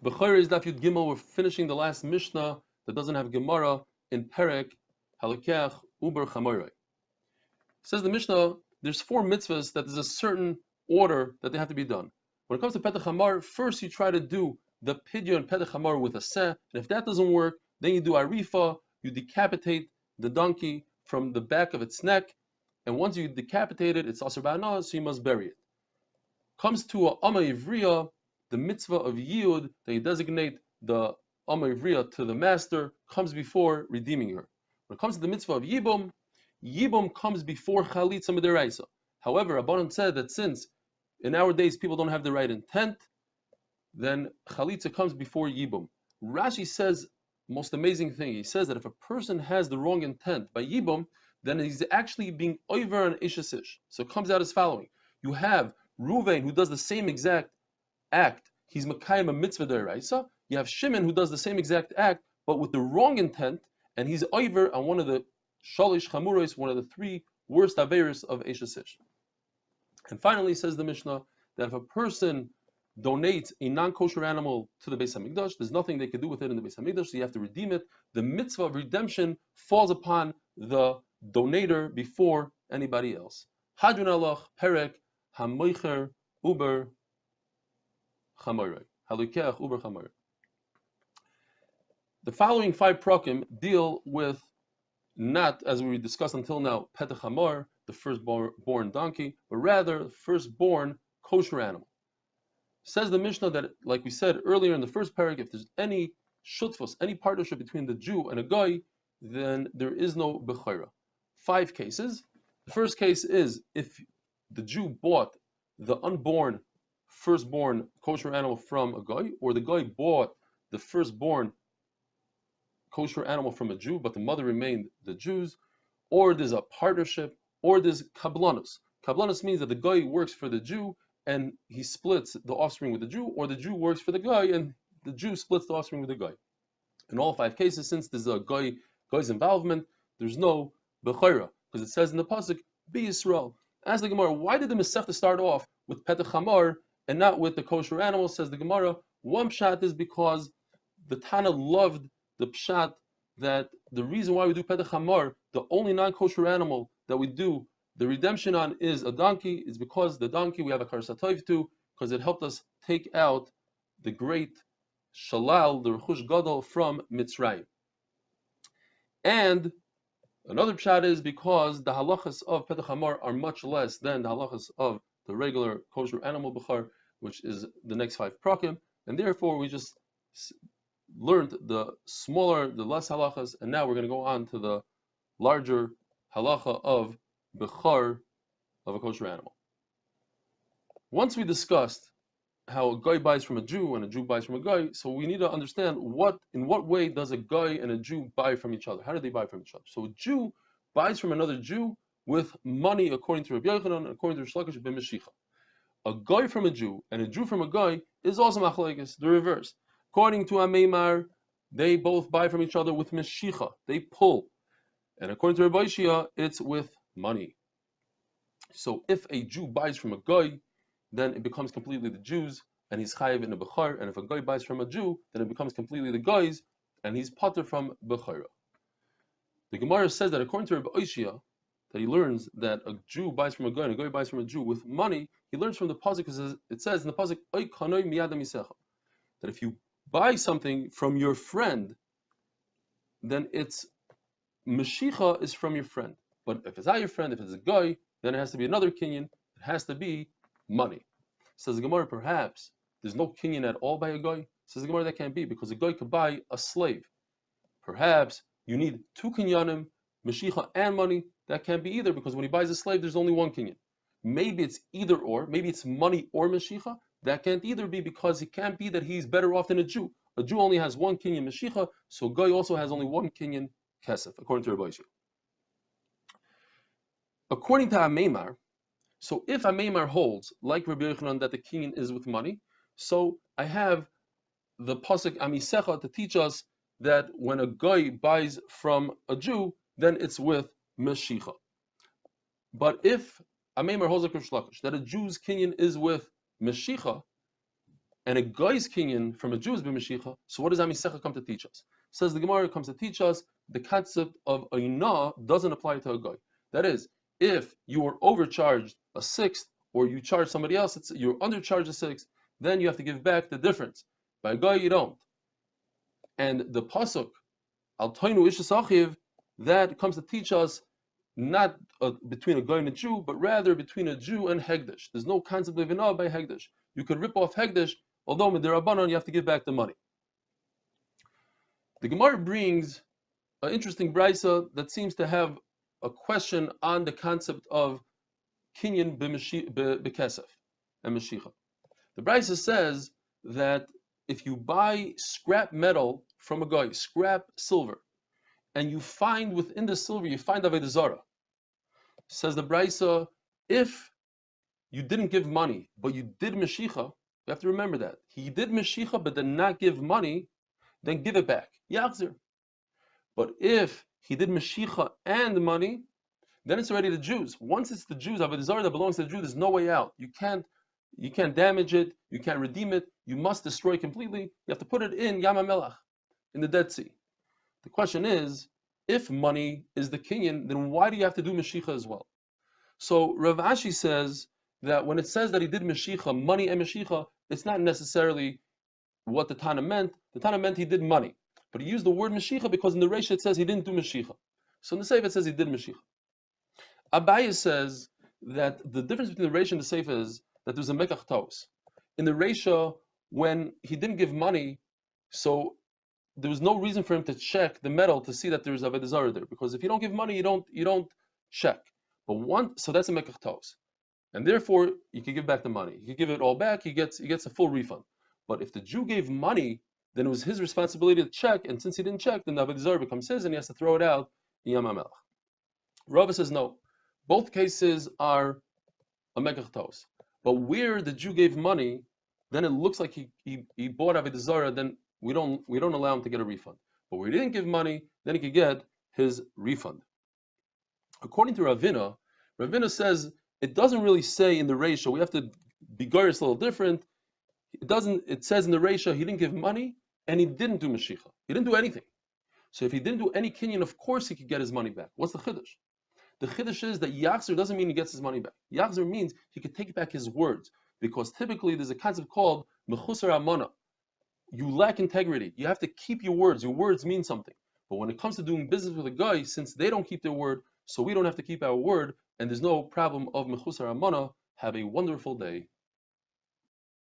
Bechoros Daf Yud Gimel. We're finishing the last Mishnah that doesn't have Gemara in Perek Halakech Uber Chamoray. Says the Mishnah, there's 4 mitzvahs that there's a certain order that they have to be done. When it comes to Petach Hamar, first you try to do the pidyon Petach Hamar with a seh, and if that doesn't work, then you do arifa, you decapitate the donkey from the back of its neck, and once you decapitate it, it's asur ba'ana, so you must bury it. Comes to a Amma Ivriya, the mitzvah of Yiyud, that you designate the Amma Ivriya to the master, comes before redeeming her. When it comes to the mitzvah of Yibum, Yibum comes before Chalitza Midaraisa. However, Rabbanan said that since in our days people don't have the right intent, then Chalitza comes before Yibum. Rashi says most amazing thing. He says that if a person has the wrong intent by Yibum, then he's actually being over an Ishasish. So it comes out as following. You have Ruvain who does the same exact act. He's Makayim a mitzvah d'oraisa. You have Shimon who does the same exact act, but with the wrong intent, and he's over on one of the Shalish Chamuros, one of the 3 worst Averis of Ishasish. And finally, says the Mishnah, that if a person donates a non-kosher animal to the Beis HaMikdash, there's nothing they can do with it in the Beis HaMikdash, so you have to redeem it. The mitzvah of redemption falls upon the donator before anybody else. Hadrun alach perek hamoicher uber chamoray. Halukech uber chamoray. The following 5 prakim deal with not, as we discussed until now, Petach Hamar, the firstborn donkey, but rather the firstborn kosher animal. Says the Mishnah that, like we said earlier in the first parak, if there's any shutfus, any partnership between the Jew and a guy, then there is no bechira. 5 cases. The first case is if the Jew bought the unborn firstborn kosher animal from a guy, or the guy bought the firstborn kosher animal from a Jew, but the mother remained the Jews, or there's a partnership, or there's kablanus. Kablanus means that the guy works for the Jew and he splits the offspring with the Jew, or the Jew works for the guy and the Jew splits the offspring with the guy. In all 5 cases, since there's a guy's involvement, there's no bechira, because it says in the pasuk, Be Yisrael. Ask the Gemara, why did the Masechta start off with Petach Hamar and not with the kosher animal? Says the Gemara, one pshat is because the Tana loved the pshat that the reason why we do Petach Hamar, the only non-kosher animal that we do the redemption on is a donkey, is because the donkey we have a karsatayv to, because it helped us take out the great shalal, the rechush gadol from Mitzrayim. And another pshat is because the halachas of Petach Hamar are much less than the halachas of the regular kosher animal bechar, which is the next 5 prakim, and therefore we just learned the smaller, the less halachas, and now we're going to go on to the larger halacha of bechar of a kosher animal. Once we discussed how a guy buys from a Jew and a Jew buys from a guy, so we need to understand in what way does a guy and a Jew buy from each other? How do they buy from each other? So a Jew buys from another Jew with money according to Rabbi Yochanan and according to Rish Lakish ben Meshicha. A guy from a Jew and a Jew from a guy is also machlekes, the reverse. According to Ameimar, they both buy from each other with Meshicha, they pull. And according to Rabbi Shia, it's with money. So if a Jew buys from a guy, then it becomes completely the Jews, and he's chayiv in a bechar. And if a guy buys from a Jew, then it becomes completely the guys, and he's pater from bechara. The Gemara says that according to Rabbi Oishia, that he learns that a Jew buys from a guy and a guy buys from a Jew with money. He learns from the pasuk because it says in the pasuk, "Oy kanoi miyada misecha," that if you buy something from your friend, then it's Meshicha is from your friend. But if it's not your friend, if it's a guy, then it has to be another kinyan. It has to be money. Says the Gemara, perhaps there's no kinyan at all by a guy. Says the Gemara, that can't be, because a guy could buy a slave. Perhaps you need 2 kinyanim, Meshicha and money. That can't be either, because when he buys a slave, there's only 1 kinyan. Maybe it's either or. Maybe it's money or Meshicha. That can't either be, because it can't be that he's better off than a Jew. A Jew only has 1 kinyan Meshicha, so a guy also has only 1 kinyan Kesef, according to Rabbi Yishua. According to Ameimar, so if Ameimar holds, like Rabbi Yochanan, that the kinyan is with money, so I have the pasuk Amisecha to teach us that when a guy buys from a Jew, then it's with Meshicha. But if Ameimar holds like Rish Lakish, that a Jew's kinyan is with Meshicha, and a guy's kinyan from a Jew is b'mashicha, so what does Amisecha come to teach us? Says the Gemara comes to teach us the concept of oina doesn't apply to a guy. That is, if you were overcharged a sixth, or you charge somebody else, you're undercharged a sixth, then you have to give back the difference. By a guy, you don't. And the pasuk al toinu ish achiv, that comes to teach us not between a guy and a Jew, but rather between a Jew and Hegdish. There's no concept of inah by Hegdish. You could rip off Hegdish, although with the Rabbanon you have to give back the money. The Gemara brings an interesting brisa that seems to have a question on the concept of kinyan b'kesef and mashicha. The brisa says that if you buy scrap metal from a guy, scrap silver, and you find within the silver, you find avodah zarah. Says the brisa, if you didn't give money, but you did mashicha, you have to remember that. He did mashicha, but did not give money, then give it back. Yachzir. But if he did mashicha and money, then it's already the Jews. Once it's the Jews, avodah zarah that belongs to the Jew, there's no way out. You can't damage it, you can't redeem it, you must destroy it completely. You have to put it in Yam HaMelach, in the Dead Sea. The question is, if money is the kinyan, then why do you have to do mashicha as well? So Rav Ashi says that when it says that he did mashicha, money and mashicha, it's not necessarily what the Tana meant. The Tana meant he did money, but he used the word mashicha because in the Reisha it says he didn't do mashicha. So in the Sefer it says he did mashicha. Abaye says that the difference between the Reisha and the Sefer is that there's a mekach tos. In the Reisha, when he didn't give money, so there was no reason for him to check the metal to see that there's avodah zarah there, because if you don't give money, you don't check. But so that's a mekach tos, and therefore you can give back the money. You can give it all back. He gets a full refund. But if the Jew gave money, then it was his responsibility to check, and since he didn't check, then the avodah zarah becomes his, and he has to throw it out in Yam HaMelach. Rava says no. Both cases are a mekach tos. But where the Jew gave money, then it looks like he bought avodah zarah, then we don't allow him to get a refund. But where he didn't give money, then he could get his refund. According to Ravina says it doesn't really say in the Reisha, we have to be garish a little different. It says in the Reisha he didn't give money and he didn't do mashicha. He didn't do anything. So if he didn't do any kinyan, of course he could get his money back. What's the chiddush? The chiddush is that yachzer doesn't mean he gets his money back. Yachzer means he could take back his words, because typically there's a concept called mechusar amana. You lack integrity. You have to keep your words. Your words mean something. But when it comes to doing business with a guy, since they don't keep their word, so we don't have to keep our word, and there's no problem of mechusar amana. Have a wonderful day.